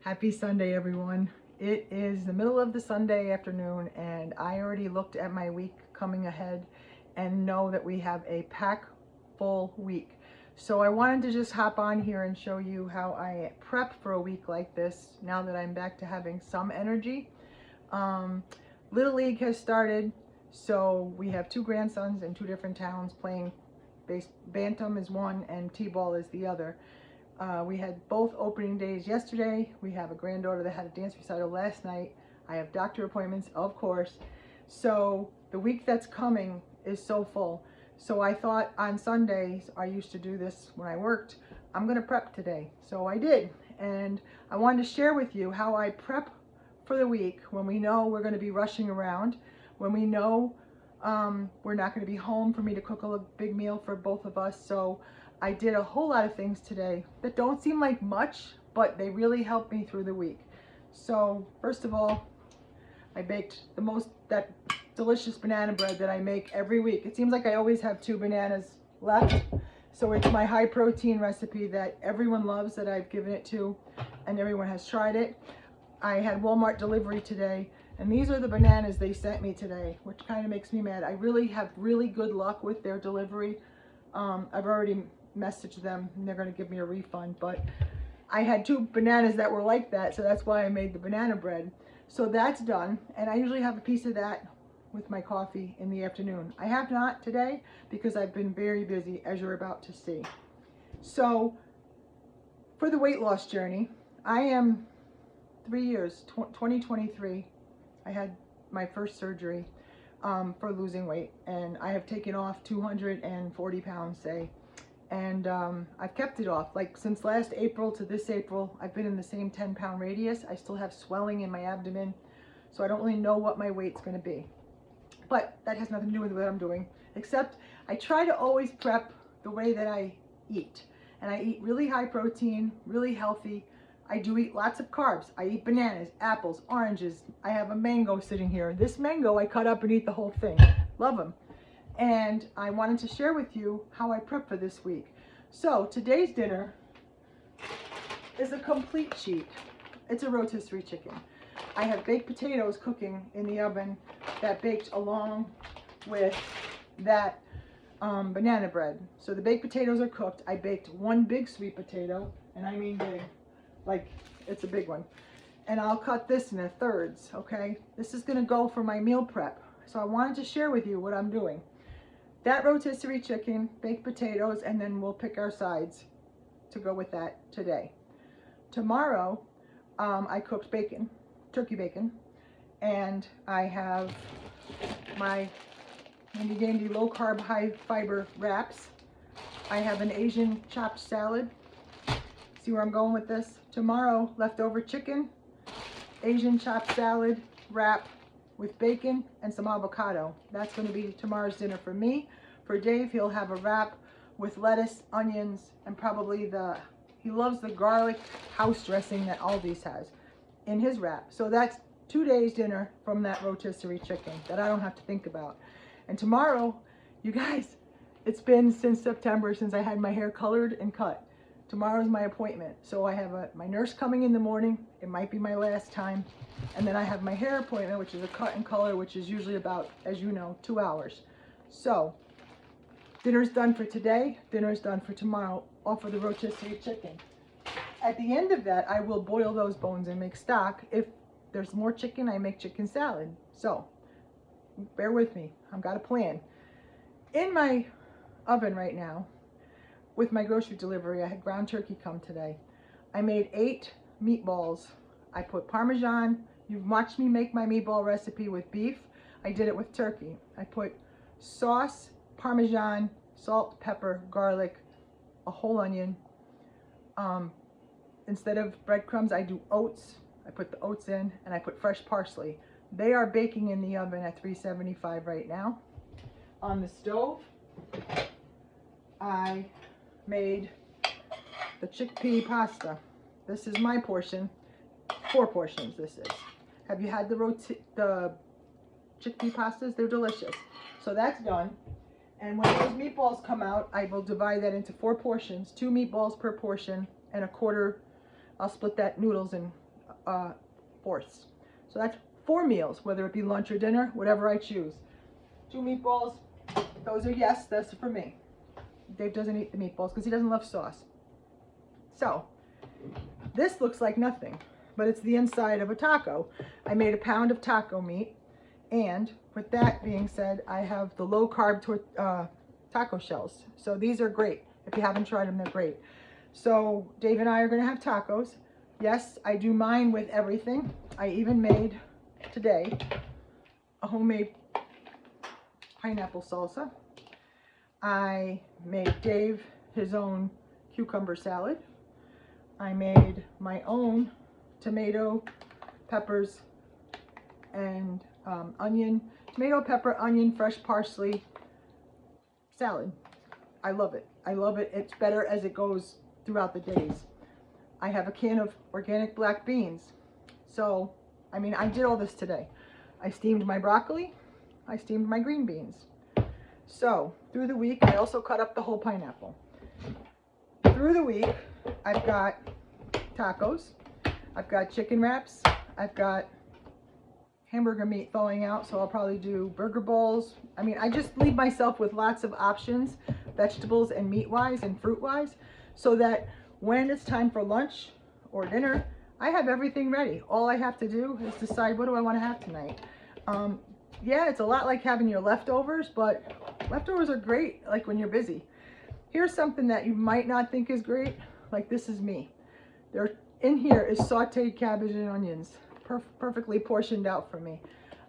Happy Sunday, everyone. It is the middle of the Sunday afternoon, and I already looked at my week coming ahead and know that we have a pack full week. So I wanted to just hop on here and show you how I prep for a week like this now that I'm back to having some energy. Little League has started, so we have two grandsons in two different towns playing Bantam is one and T-ball is the other. We had both opening days yesterday. We have a granddaughter that had a dance recital last night. I have doctor appointments, of course. So the week that's coming is so full. So I thought on Sundays, I used to do this when I worked, I'm gonna prep today. So I did. And I wanted to share with you how I prep for the week when we know we're gonna be rushing around, when we know we're not gonna be home for me to cook a big meal for both of us. So I did a whole lot of things today that don't seem like much, but they really helped me through the week. So first of all, I baked that delicious banana bread that I make every week. It seems like I always have 2 bananas left. So it's my high protein recipe that everyone loves, that I've given it to, and everyone has tried it. I had Walmart delivery today, and these are the bananas they sent me today, which kind of makes me mad. I really have really good luck with their delivery. I've already messaged them and they're going to give me a refund, but I had 2 bananas that were like that, so that's why I made the banana bread. So that's done, and I usually have a piece of that with my coffee in the afternoon. I have not today because I've been very busy, as you're about to see. So for the weight loss journey, I am 3 years, 2023, I had my first surgery for losing weight, and I have taken off 240 pounds, say. And I've kept it off. Like since last April to this April, I've been in the same 10-pound radius. I still have swelling in my abdomen, so I don't really know what my weight's going to be. But that has nothing to do with what I'm doing, except I try to always prep the way that I eat. And I eat really high protein, really healthy. I do eat lots of carbs. I eat bananas, apples, oranges. I have a mango sitting here. This mango I cut up and eat the whole thing. Love them. And I wanted to share with you how I prep for this week. So today's dinner is a complete cheat. It's a rotisserie chicken. I have baked potatoes cooking in the oven that baked along with that banana bread. So the baked potatoes are cooked. I baked 1 big sweet potato, and I mean big, like it's a big one. And I'll cut this into thirds, okay? This is gonna go for my meal prep. So I wanted to share with you what I'm doing. That rotisserie chicken, baked potatoes, and then we'll pick our sides to go with that today. Tomorrow, I cooked bacon, turkey bacon, and I have my handy dandy low carb, high fiber wraps. I have an Asian chopped salad. See where I'm going with this? Tomorrow, leftover chicken, Asian chopped salad, wrap with bacon and some avocado. That's going to be tomorrow's dinner for me. For Dave, he'll have a wrap with lettuce, onions, and probably he loves the garlic house dressing that Aldi's has in his wrap. So that's 2 days dinner from that rotisserie chicken that I don't have to think about. And tomorrow, you guys, it's been since September since I had my hair colored and cut. Tomorrow's my appointment. So I have my nurse coming in the morning. It might be my last time. And then I have my hair appointment, which is a cut and color, which is usually about, as you know, 2 hours. So dinner's done for today. Dinner's done for tomorrow, off of the rotisserie chicken. At the end of that, I will boil those bones and make stock. If there's more chicken, I make chicken salad. So bear with me. I've got a plan. In my oven right now, with my grocery delivery, I had ground turkey come today. I made 8 meatballs. I put Parmesan. You've watched me make my meatball recipe with beef. I did it with turkey. I put sauce, Parmesan, salt, pepper, garlic, a whole onion. Instead of breadcrumbs, I do oats. I put the oats in, and I put fresh parsley. They are baking in the oven at 375 right now. On the stove, I made the chickpea pasta. This is my portion. 4 portions this is. Have you had the chickpea pastas? They're delicious. So that's done. And when those meatballs come out, I will divide that into 4 portions, 2 meatballs per portion, and a quarter. I'll split that noodles and fourths. So that's 4 meals, whether it be lunch or dinner, whatever I choose. 2 meatballs, those are yes, that's for me. Dave doesn't eat the meatballs because he doesn't love sauce. So this looks like nothing, but it's the inside of a taco. I made a pound of taco meat, and with that being said, I have the low carb taco shells. So these are great. If you haven't tried them, they're great. So Dave and I are going to have tacos. Yes, I do mine with everything. I even made today a homemade pineapple salsa. I made Dave his own cucumber salad. I made my own tomato, peppers, and tomato, pepper, onion, fresh parsley salad. I love it. I love it. It's better as it goes throughout the days. I have a can of organic black beans. So, I mean, I did all this today. I steamed my broccoli. I steamed my green beans. So, through the week, I also cut up the whole pineapple. Through the week, I've got tacos. I've got chicken wraps. I've got hamburger meat thawing out, so I'll probably do burger bowls. I mean, I just leave myself with lots of options, vegetables and meat-wise and fruit-wise, so that when it's time for lunch or dinner, I have everything ready. All I have to do is decide, what do I want to have tonight? Yeah, it's a lot like having your leftovers, but leftovers are great, like when you're busy. Here's something that you might not think is great, like this is me. In here is sauteed cabbage and onions, perfectly portioned out for me.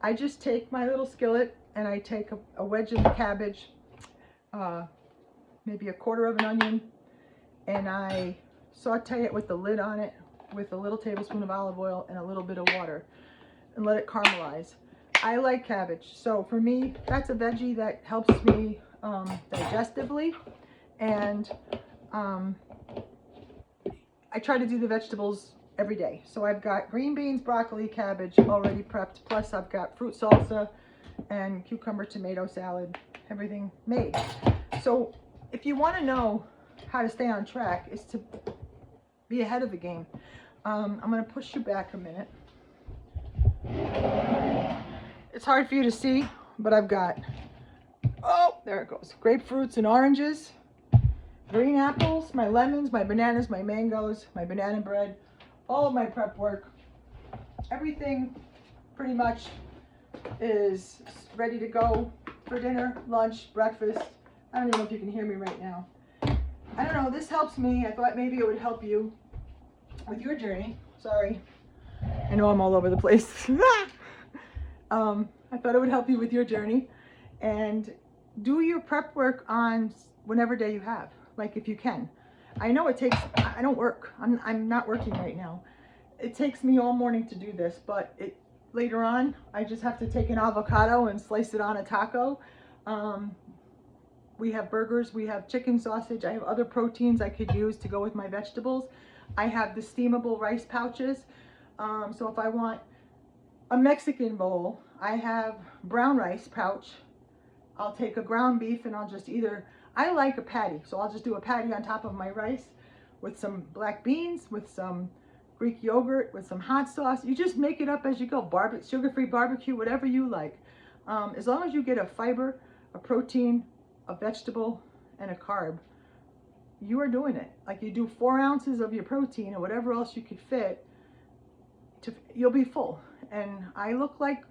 I just take my little skillet and I take a wedge of the cabbage, maybe a quarter of an onion, and I saute it with the lid on it with a little tablespoon of olive oil and a little bit of water and let it caramelize. I like cabbage, so for me that's a veggie that helps me digestively, and I try to do the vegetables every day. So I've got green beans, broccoli, cabbage already prepped, plus I've got fruit salsa and cucumber tomato salad, everything made. So if you want to know how to stay on track, is to be ahead of the game. I'm going to push you back a minute. It's hard for you to see, but I've got, oh, there it goes, grapefruits and oranges, green apples, my lemons, my bananas, my mangoes, my banana bread, all of my prep work. Everything pretty much is ready to go for dinner, lunch, breakfast. I don't even know if you can hear me right now. I don't know, this helps me. I thought maybe it would help you with your journey. Sorry, I know I'm all over the place. I thought it would help you with your journey, and do your prep work on whenever day you have, like if you can. I know it takes, I don't work, I'm not working right now. It takes me all morning to do this, but later on, I just have to take an avocado and slice it on a taco. We have burgers, we have chicken sausage, I have other proteins I could use to go with my vegetables. I have the steamable rice pouches. So if I want a Mexican bowl, I have brown rice pouch. I'll take a ground beef and I'll just I like a patty, so I'll just do a patty on top of my rice with some black beans, with some Greek yogurt, with some hot sauce. You just make it up as you go. Sugar-free barbecue, whatever you like. As long as you get a fiber, a protein, a vegetable, and a carb, you are doing it. Like you do 4 ounces of your protein or whatever else you could fit, you'll be full. And I look like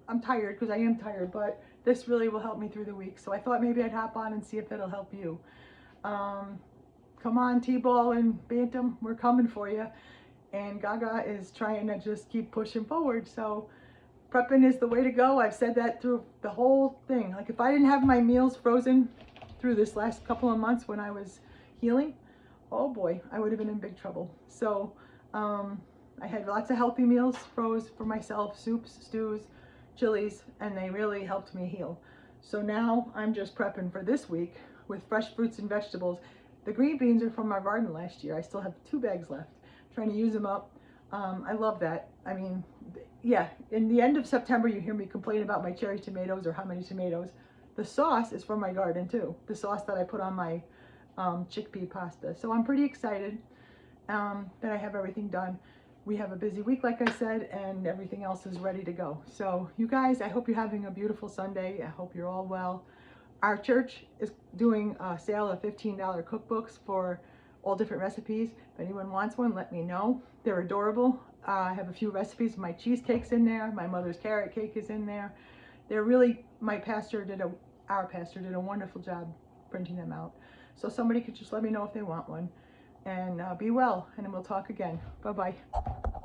I'm tired because I am tired, but this really will help me through the week. So I thought maybe I'd hop on and see if it'll help you. Come on, T-Ball and Bantam, we're coming for you. And Gaga is trying to just keep pushing forward. So prepping is the way to go. I've said that through the whole thing. Like if I didn't have my meals frozen through this last couple of months when I was healing, oh boy, I would have been in big trouble. So I had lots of healthy meals froze for myself, soups, stews, chilies, and they really helped me heal. So now I'm just prepping for this week with fresh fruits and vegetables. The green beans are from my garden last year. I still have 2 bags left. I'm trying to use them up. I love that. I mean, yeah, in the end of September, you hear me complain about my cherry tomatoes or how many tomatoes. The sauce is from my garden too. The sauce that I put on my chickpea pasta. So I'm pretty excited that I have everything done. we have a busy week, like I said, and everything else is ready to go. So you guys, I hope you're having a beautiful Sunday. I hope you're all well. Our church is doing a sale of $15 cookbooks for all different recipes. If anyone wants one, let me know. They're adorable. I have a few recipes. My cheesecake's in there. My mother's carrot cake is in there. They're really, our pastor did a wonderful job printing them out. So somebody could just let me know if they want one. And be well, and then we'll talk again. Bye-bye.